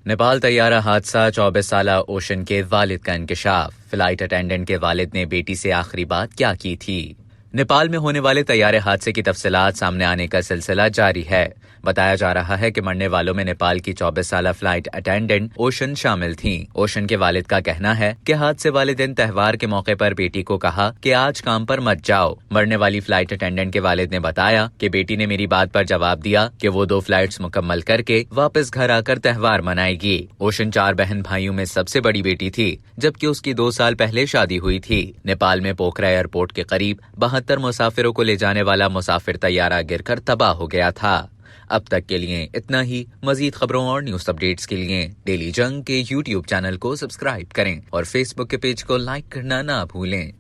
नेपाल तैयारा हादसा, 24 साला ओशन के वालिद का इंकशाफ। फ्लाइट अटेंडेंट के वालिद ने बेटी से आखिरी बात क्या की थी? नेपाल में होने वाले तैयारे हादसे की तफसीलात सामने आने का सिलसिला जारी है। बताया जा रहा है कि मरने वालों में नेपाल की 24 साला फ्लाइट अटेंडेंट ओशन शामिल थीं। ओशन के वालिद का कहना है कि हादसे वाले दिन त्यौहार के मौके पर बेटी को कहा कि आज काम पर मत जाओ। मरने वाली फ्लाइट अटेंडेंट के वालिद ने बताया कि बेटी ने मेरी बात पर जवाब दिया कि वो 2 फ्लाइट्स मुकम्मल करके वापस घर आकर त्यौहार मनाएगी। ओशन 4 बहन भाइयों में सबसे बड़ी बेटी थी, जबकि उसकी 2 साल पहले शादी हुई थी। नेपाल में पोखरा एयरपोर्ट के करीब 72 मुसाफिरों को ले जाने वाला मुसाफिर तैयारा गिरकर तबाह हो गया था। अब तक के लिए इतना ही। मजीद खबरों और न्यूज अपडेट्स के लिए डेली जंग के YouTube चैनल को सब्सक्राइब करें और फेसबुक के पेज को लाइक करना ना भूलें।